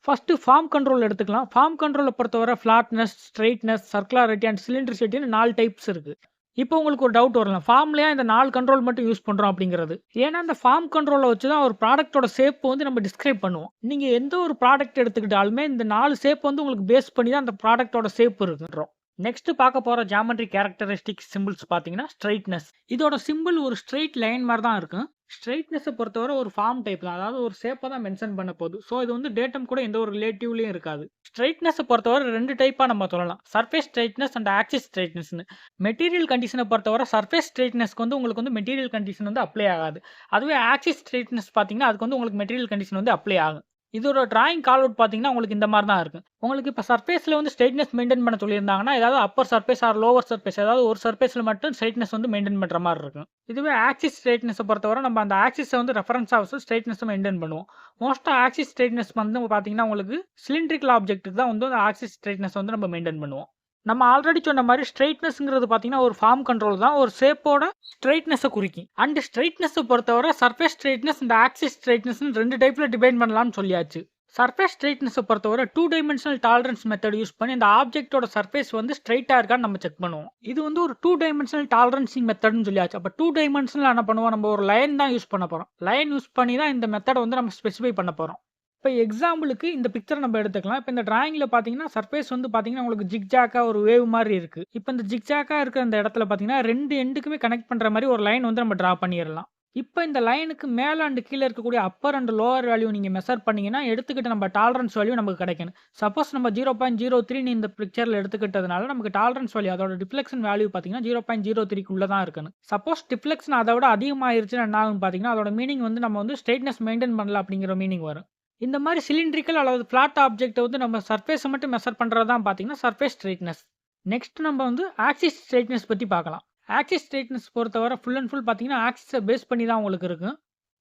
First form control எடுத்துக்கலாம். Form கண்ட்ரோல பொறுத்தவரை flatness, ஸ்ட்ரெய்ட்னஸ், circularity and சிலிண்ட்ரிசிட்டின்னு 4 types இருக்கு. இப்போ உங்களுக்கு ஒரு டவுட் வரலாம். ஃபார்ம்ல ஏன் இந்த 4 கண்ட்ரோல் மட்டும் யூஸ் பண்றோம் அப்படிங்கிறது. ஏன்னா இந்த ஃபார்ம் கண்ட்ரோல வச்சு தான் ஒரு ப்ராடக்ட்டோட ஷேப் வந்து நம்ம டிஸ்கிரைப் பண்ணுவோம். நீங்க எந்த ஒரு ப்ராடக்ட் எடுத்துக்கிட்டாலுமே இந்த 4 ஷேப் வந்து உங்களுக்கு பேஸ் பண்ணி தான் அந்த ப்ராடக்ட்டோட ஷேப் இருக்குன்றோம். நெக்ஸ்ட் பார்க்க போற ஜியாமெட்ரி கேரக்டரிஸ்டிக் சிம்பிள்ஸ் பார்த்தீங்கன்னா ஸ்ட்ரெய்ட்னஸ். இதோட சிம்பிள் ஒரு ஸ்ட்ரெய்ட் லைன் மாரி தான் இருக்கும். ஸ்ட்ரெய்ட்னஸ பொறுத்தவரை ஒரு ஃபார்ம் டைப் தான். அதாவது ஒரு ஷேப்ப தான் மென்ஷன் பண்ண போகுது. ஸோ இது வந்து டேட்டம் கூட எந்த ஒரு ரிலேட்டிவ்லயும் இருக்காது. ஸ்ட்ரெய்ட்னஸ பொறுத்தவரை 2 டைப்பா நம்ம சொல்லலாம். சர்ஃபேஸ் ஸ்ட்ரெய்ட்னஸ் அண்ட் ஆக்சிஸ் ஸ்ட்ரெய்ட்னஸ்ன்னு. மெட்டீரியல் கண்டிஷன பொறுத்தவரை சர்ஃபேஸ் ஸ்ட்ரெய்ட்னஸ்க்கு வந்து உங்களுக்கு வந்து மெட்டீரியல் கண்டிஷன் வந்து அப்ளை ஆகாது. அதுவே ஆக்சிஸ் ஸ்ட்ரெய்ட்னஸ் பார்த்தீங்கன்னா, அதுக்கு வந்து உங்களுக்கு மெட்டீரியல் கண்டிஷன் வந்து அப்ளை ஆகும். இதோட டிராயிங் கால் அவுட் பார்த்தீங்கன்னா, உங்களுக்கு இந்த மாரி தான் இருக்கும். உங்களுக்கு இப்ப சர்ஃபேஸ்ல வந்து ஸ்ட்ரெய்ட்னஸ் மெயின்டெயின் பண்ண சொல்லியிருந்தாங்கன்னா, ஏதாவது upper surface or lower surface ஏதாவது ஒரு சர்ஃபேஸ்ல மட்டும் ஸ்ட்ரெய்ட்னஸ் வந்து மெயின்டெயின் பண்ற மாரி இருக்கும். இதுவே ஆக்சிஸ் ஸ்ட்ரெய்ட்னஸ பொறுத்தவரை நம்ம அந்த ஆக்சிஸ வந்து ரெஃபரன்ஸா வச்சு ஸ்ட்ரெய்ட்னஸ மெயின்டெயின் பண்ணுவோம். மோஸ்ட்டா ஆக்சிஸ் ஸ்ட்ரெய்ட்னஸ் வந்து பார்த்தீங்கன்னா, உங்களுக்கு சிலிண்ட்ரிக்கல் ஆப்ஜெக்ட்க்கு தான் வந்து அந்த ஆக்சிஸ் ஸ்ட்ரெய்ட்னஸ் வந்து நம்ம மெயின்டெயின் பண்ணுவோம். நம்ம ஆல்ரெடி சொன்ன மாரி ஸ்ட்ரெய்ட்னஸ்ங்கிறது பார்த்தீங்கன்னா, ஒரு ஃபார்ம் கண்ட்ரோல் தான். ஒரு ஷேப்போட ஸ்ட்ரெய்ட்னஸ குறிக்கும். அண்ட் ஸ்ட்ரெய்ட்னஸ பொறுத்தவரை சர்ஃபேஸ் ஸ்ட்ரெய்ட்னஸ் அண்ட் ஆக்சிஸ் ஸ்ட்ரெய்ட்னஸ்ன்னு 2 டைப்ல டிவைட் பண்ணலாம்னு சொல்லியாச்சு. சர்ஃபேஸ் ஸ்ட்ரெய்ட்னஸ பொறுத்தவரை 2 டைமென்ஷனல் டாலரன்ஸ் மெத்தட் யூஸ் பண்ணி அந்த ஆப்ஜெக்ட்டோட சர்ஃபேஸ் வந்து ஸ்ட்ரெய்ட்டா இருக்கான்னு நம்ம செக் பண்ணுவோம். இது வந்து ஒரு 2 டைமென்ஷனல் டாலரன்சிங் மெத்தட்னு சொல்லியாச்சு. அப்ப 2 டைமென்ஷனல்ல என்ன பண்ணுவோம்? நம்ம ஒரு லைன் தான் யூஸ் பண்ண போறோம். லைன் யூஸ் பண்ணி தான் இந்த மெத்தட வந்து நம்ம ஸ்பெசிஃபை பண்ண போறோம். இப்ப எக்ஸாம்பிளுக்கு இந்த பிக்சர் நம்ம எடுத்துக்கலாம். இப்ப இந்த டிராயிங்ல பார்த்தீங்கன்னா, சர்ஃபேஸ் வந்து பார்த்தீங்கன்னா, உங்களுக்கு ஜிக்ஜாக்கா ஒரு வேவ் மாரி இருக்கு. இப்ப இந்த ஜிக்ஜாக்கா இருக்கிற அந்த இடத்துல பார்த்தீங்கன்னா, 2 எண்டுக்குமே கனெக்ட் பண்ற மாரி ஒரு லைன் வந்து நம்ம டிரா பண்ணிறலாம். இப்ப இந்த லைனுக்கு மேல அண்ட் கீழ இருக்கக்கூடிய அப்பர் அண்ட் லோவர் வேல்யூ நீங்க மெஷர் பண்ணீங்கன்னா, எடுத்துக்கிட்ட நம்ம டாலரன்ஸ் வேல்யூ நமக்கு கிடைக்கணும். சப்போஸ் நம்ம 0.03ன்னு இந்த பிக்சர்ல எடுத்துக்கிட்டதுனால, நமக்கு டாலரன்ஸ் வேல்யூ அதோட டிஃப்ளெக்ஷன் வேல்யூ பார்த்தீங்கன்னா, 0.03க்குள்ள தான் இருக்கணும். சப்போஸ் டிஃப்ளெக்ஷன் அத விட அதிகமாயிருச்சுன்னா என்ன ஆகும்னு பார்த்தீங்கன்னா, அதோட மீனிங் வந்து நம்ம வந்து ஸ்ட்ரெய்ட்னஸ் மெயின்டெயின் பண்ணல அப்படிங்கிற மீனிங் வரும். இந்த மாரி சிலிண்ட்ரிக்கல் அல்லது ஃப்ளாட் ஆப்ஜெக்ட்ட வந்து நம்ம சர்ஃபேஸ மட்டும் மெஷர் பண்றது தான் பார்த்தீங்கன்னா, சர்ஃபேஸ் ஸ்ட்ரெய்ட்னஸ். நெக்ஸ்ட் நம்ம வந்து ஆக்சிஸ் ஸ்ட்ரெய்ட்னஸ் பத்தி பார்க்கலாம். ஆக்சிஸ் ஸ்ட்ரெய்ட்னஸ் பொறுத்தவரை ஃபுல் அண்ட் ஃபுல் பார்த்தீங்கன்னா, ஆக்சிஸ பேஸ் பண்ணி தான் உங்களுக்கு இருக்கும்.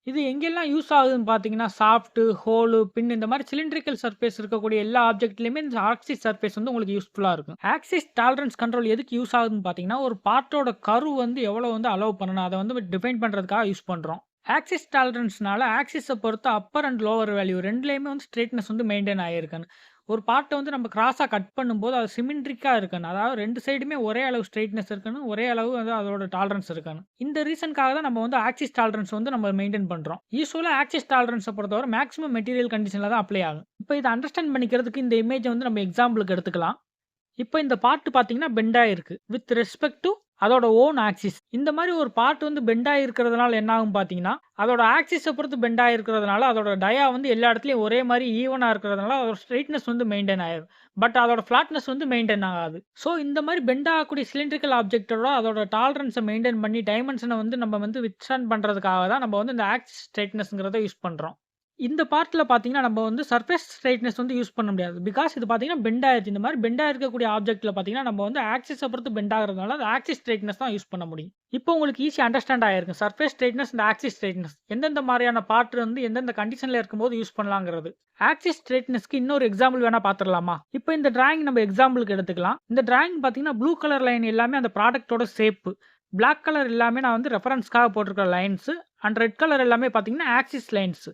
இது எங்கெல்லாம் யூஸ் ஆகுதுன்னு பார்த்தீங்கன்னா, ஷாஃப்ட், ஹோலு, பின் இந்த மாரி சிலிண்ட்ரிக்கல் சர்ஃபேஸ் இருக்கக்கூடிய எல்லா ஆப்ஜெக்ட்லயுமே இந்த ஆக்சிஸ் சர்ஃபேஸ் வந்து உங்களுக்கு யூஸ்ஃபுல்லா இருக்கும். ஆக்சிஸ் டாலரன்ஸ் கண்ட்ரோல் எதுக்கு யூஸ் ஆகுதுன்னு பார்த்தீங்கன்னா, ஒரு பார்ட்டோட கர்வ் வந்து எவ்வளோ வந்து அலோவ் பண்ணணும், அத வந்து டிஃபைன் பண்றதுக்காக யூஸ் பண்றோம். ஆக்சிஸ் டாலரன்ஸ்னால ஆக்சிஸ பொறுத்து அப்பர் அண்ட் லோவர் வேல்யூ 2லயுமே வந்து ஸ்ட்ரெய்ட்னஸ் வந்து மெயின்டெயின் ஆகியிருக்கணும். ஒரு பார்ட்ட வந்து நம்ம கிராஸா கட் பண்ணும்போது அது சிமெட்ரிக்கா இருக்கணும். அதாவது 2 சைடுமே ஒரே அளவு ஸ்ட்ரெய்ட்னஸ் இருக்கணும். ஒரே அளவு வந்து அதோட டாலரன்ஸ் இருக்கணும். இந்த ரீசன்க்காக தான் நம்ம வந்து ஆக்சிஸ் டாலரன்ஸ் வந்து நம்ம மெயின்டெயின் பண்றோம். யூசுவலா ஆக்சிஸ் டாலரன்ஸ பொறுத்தவரை மேக்ஸிமம் மெட்டீரியல் கண்டிஷன்ல தான் அப்ளை ஆகும். இப்ப இத அண்டர்ஸ்டாண்ட் பண்ணிக்கிறதுக்கு இந்த இமேஜ வந்து நம்ம எக்ஸாம்பிளுக்கு எடுத்துக்கலாம். இப்ப இந்த பார்ட் பார்த்தீங்கன்னா, பெண்ட் ஆயிருக்கு. வித் ரெஸ்பெக்ட் டூ அதோட ஓன் ஆக்சிஸ். இந்த மாரி ஒரு பார்ட் வந்து பெண்ட் ஆயிருக்கிறதுனால என்ன ஆகும் பார்த்தீங்கன்னா, அதோட ஆக்சிஸ பொறுத்து பெண்ட் ஆயிருக்கிறதுனால, அதோட டயா வந்து எல்லா இடத்துலயும் ஒரே மாரி ஈவனா இருக்கிறதுனால, அதோட ஸ்ட்ரெய்ட்னஸ் வந்து மெயின்டெயின் ஆயிரும். பட் அதோட ஃப்ளாட்னஸ் வந்து மெயின்டெயின் ஆகாது. ஸோ இந்த மாரி பெண்ட் ஆகக்கூடிய சிலிண்ட்ரிக்கல் ஆப்ஜெக்ட்டோட அதோட டாலரன்ஸ மெயின்டெயின் பண்ணி டைமென்ஷன வந்து நம்ம வந்து வித்ஸ்டாண்ட் பண்றதுக்காக தான் நம்ம வந்து இந்த ஆக்சிஸ் ஸ்ட்ரெய்ட்னஸ்ங்கிறத யூஸ் பண்றோம். இந்த பார்ட்ல பார்த்தீங்கன்னா, நம்ம வந்து சர்ஃபேஸ் ஸ்ட்ரெய்ட்னஸ் வந்து யூஸ் பண்ண முடியாது. பிகாஸ் இது பார்த்தீங்கன்னா, பெண்ட் ஆயிருச்சு. இந்த மாரி பெண்ட் ஆயிருக்கக்கூடிய ஆப்ஜெக்ட்ல பார்த்தீங்கன்னா, நம்ம வந்து ஆக்சிஸ பொறுத்து பெண்ட் ஆகுறதுனால, அது ஆக்சிஸ் ஸ்ட்ரெய்ட்னஸ் தான் யூஸ் பண்ண முடியும். இப்போ உங்களுக்கு ஈஸியா அண்டர்ஸ்டாண்ட் ஆயிருக்கும். சர்ஃபேஸ் ஸ்ட்ரெய்ட்னஸ் அண்ட் ஆக்சிஸ் ஸ்ட்ரெய்ட்னஸ் எந்தெந்த மாரியான பார்ட் வந்து எந்தெந்த கண்டிஷன்ல இருக்கும்போது யூஸ் பண்ணலாங்கிறது. ஆக்சிஸ் ஸ்ட்ரெய்ட்னஸ்க்கு இன்னொரு எக்ஸாம்பிள் வேணா பார்த்துரலாமா? இப்போ இந்த டிராயிங் நம்ம எக்ஸாம்பிளுக்கு எடுத்துக்கலாம். இந்த டிராயிங் பார்த்தீங்கன்னா, ப்ளூ கலர் லைன் எல்லாமே அந்த ப்ராடக்ட்டோட ஷேப்பு. பிளாக் கலர் எல்லாமே நான் வந்து ரெஃபரன்ஸ்க்காக போட்டிருக்கிற லைன்ஸ் அண்ட் ரெட் கலர் எல்லாமே பார்த்தீங்கன்னா, ஆக்சிஸ் லைன்ஸ்.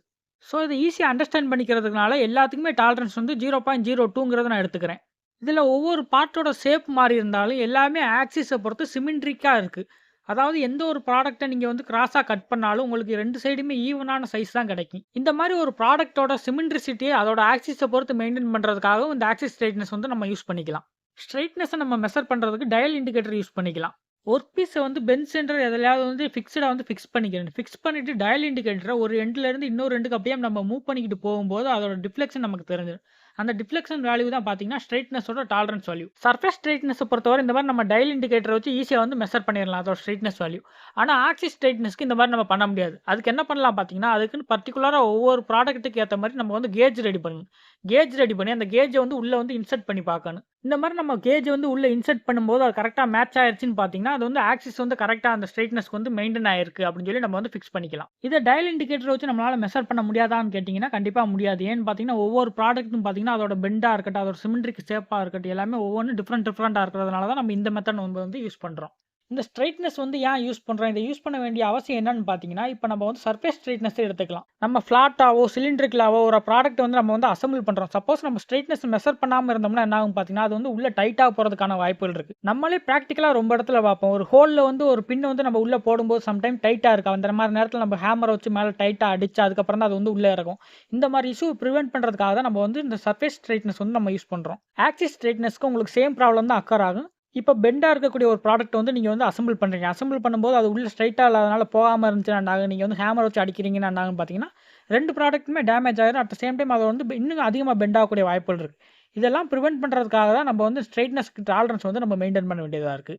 ஸோ இத ஈஸியா அண்டர்ஸ்டாண்ட் பண்ணிக்கிறதுனால எல்லாத்துக்குமே டாலரன்ஸ் வந்து 0.02ங்கிறத நான் எடுத்துக்கிறேன். இதில ஒவ்வொரு பார்ட்டோட ஷேப் மாறி இருந்தாலும் எல்லாமே ஆக்சிஸ பொறுத்து சிமெட்ரிக்கா இருக்கு. அதாவது எந்த ஒரு ப்ராடக்ட்ட நீங்க வந்து கிராஸா கட் பண்ணாலும் உங்களுக்கு 2 சைடுமே ஈவனான சைஸ் தான் கிடைக்கும். இந்த மாரி ஒரு ப்ராடக்ட்டோட சிமெட்ரிசிட்டிய அதோட ஆக்சிஸ பொறுத்து மெயின்டெயின் பண்றதுக்காகவும் இந்த ஆக்சிஸ் ஸ்ட்ரெய்ட்னஸ் வந்து நம்ம யூஸ் பண்ணிக்கலாம். ஸ்ட்ரெய்ட்னஸ நம்ம மெஷர் பண்றதுக்கு டயல் இண்டிகேட்டர் யூஸ் பண்ணிக்கலாம். ஒர்க் பீஸ வந்து பெஞ்ச் சென்டர் எதுலயாவது வந்து ஃபிக்ஸ்டா வந்து ஃபிக்ஸ் பண்ணிக்கிறேன். ஃபிக்ஸ் பண்ணிட்டு டயல் இண்டிகேட்டர ஒரு எண்ட்ல இருந்து இன்னொரு எண்டுக்கு அப்படியே நம்ம மூவ் பண்ணிக்கிட்டு போகும்போது அதோட டிஃப்ளெக்ஷன் நமக்கு தெரிஞ்சிரும். அந்த டிஃப்ளெக்ஷன் வேல்யூ தான் பார்த்தீங்கன்னா, ஸ்ட்ரெய்ட்னஸோட டாலரன்ஸ் வேல்யூ. சர்ஃபேஸ் ஸ்ட்ரெய்ட்னஸ பொறுத்தவரை இந்த மாரி நம்ம டயல் இண்டிகேட்டர வச்சு ஈஸியா வந்து மெஷர் பண்ணிறலாம் அதோட ஸ்ட்ரெய்ட்னஸ் வேல்யூ. ஆனா ஆக்சிஸ் ஸ்ட்ரெய்ட்னஸ்க்கு இந்த மாரி நம்ம பண்ண முடியாது. அதுக்கு என்ன பண்ணலாம் பார்த்தீங்கன்னா, அதுக்குன்னு பர்ட்டிகுலரா ஒவ்வொரு ப்ராடக்ட்டுக்கு ஏத்த மாரி நம்ம வந்து கேஜ் ரெடி பண்ணணும். கேஜ் ரெடி பண்ணி அந்த கேஜ வந்து உள்ள வந்து இன்சர்ட் பண்ணி பார்க்கணும். இந்த மாரி நம்ம கேஜ் வந்து உள்ள இன்சர்ட் பண்ணும்போது அது கரெக்ட்டா மேட்ச் ஆயிருச்சுன்னு பார்த்தீங்கன்னா, அது வந்து ஆக்சிஸ் வந்து கரெக்ட்டா அந்த ஸ்ட்ரெய்ட்னஸ்க்கு வந்து மெயின்டெயின் ஆயிருக்கு அப்படின்னு சொல்லி நம்ம வந்து ஃபிக்ஸ் பண்ணிக்கலாம். இத டயல் இண்டிகேட்டர் வச்சு நம்மளால மெஷர் பண்ண முடியாதான்னு கேட்டீங்கன்னா, கண்டிப்பா முடியாது. ஏன்னு பார்த்தீங்கன்னா, ஒவ்வொரு ப்ராடக்ட்டும் பார்த்தீங்கன்னா, அதோட பெண்டா இருக்கட்டும், அதோட சிமெட்ரிக் ஷேப்பா இருக்கட்டும், எல்லாமே ஒவ்வொன்னும் டிஃபரெண்டா இருக்கிறதுனால தான் நம்ம இந்த மெத்தட் நம்ம வந்து யூஸ் பண்றோம். இந்த ஸ்ட்ரெய்ட்னஸ் வந்து ஏன் யூஸ் பண்றோம்? இத யூஸ் பண்ண வேண்டிய அவசியம் என்னன்னு பார்த்தீங்கன்னா, இப்ப நம்ம வந்து சர்ஃபேஸ் ஸ்ட்ரெய்ட்னஸே எடுத்துக்கலாம். நம்ம ஃப்ளாட்டாவோ, சிலிண்ட்ரிக்கலாவோ ஒரு ப்ராடக்ட் வந்து நம்ம வந்து அசெம்பிள் பண்றோம். சப்போஸ் நம்ம ஸ்ட்ரெய்ட்னஸ் மெஷர் பண்ணாம இருந்தோம்னா என்ன ஆகும் பார்த்தீங்கன்னா, அது வந்து உள்ள டைட்டா போறதுக்கான வாய்ப்புகள் இருக்கு. நம்மளே பிராக்டிகலா ரொம்ப இடத்துல பார்ப்போம். ஒரு ஹோல்ல வந்து ஒரு பின் வந்து நம்ம உள்ள போடும்போது சம்டைம் டைட்டா இருக்கும். அந்த மாரி நேரத்துல நம்ம ஹேமர வச்சு மேல டைட்டா அடிச்சு அதுக்கப்புறம் தான் அது வந்து உள்ள இறங்கும். இந்த மாரி இஷ்யூ பிரிவென்ட் பண்றதுக்காக தான் நம்ம வந்து இந்த சர்ஃபேஸ் ஸ்ட்ரெய்ட்னஸ் வந்து நம்ம யூஸ் பண்றோம். ஆக்சிஸ் ஸ்ட்ரெய்ட்னஸ்க்கு உங்களுக்கு சேம் ப்ராப்ளம் தான் அக்கர் ஆகும். இப்ப பெண்டா இருக்கக்கூடிய ஒரு ப்ராடக்ட் வந்து நீங்க வந்து அசெம்பிள் பண்றீங்க. அசெம்பிள் பண்ணும்போது அது உள்ள ஸ்ட்ரெய்ட்டா இல்லாதனால போகாம இருந்துச்சுன்னா என்ன ஆகும்? நீங்க வந்து ஹேமர் வச்சு அடிக்கிறீங்கன்னா என்ன ஆகும்னு பார்த்தீங்கன்னா, 2 ப்ராடக்ட்டுமே டேமேஜ் ஆயிரும். அட் த சேம் டைம் அது வந்து இன்னும் அதிகமா பெண்ட் ஆகக்கூடிய வாய்ப்புகள் இருக்கு. இதெல்லாம் பிரிவென்ட் பண்றதுக்காக தான் நம்ம வந்து ஸ்ட்ரெய்ட்னஸ்க்கு டாலரன்ஸ் வந்து நம்ம மெயின்டெயின் பண்ண வேண்டியதா இருக்கு.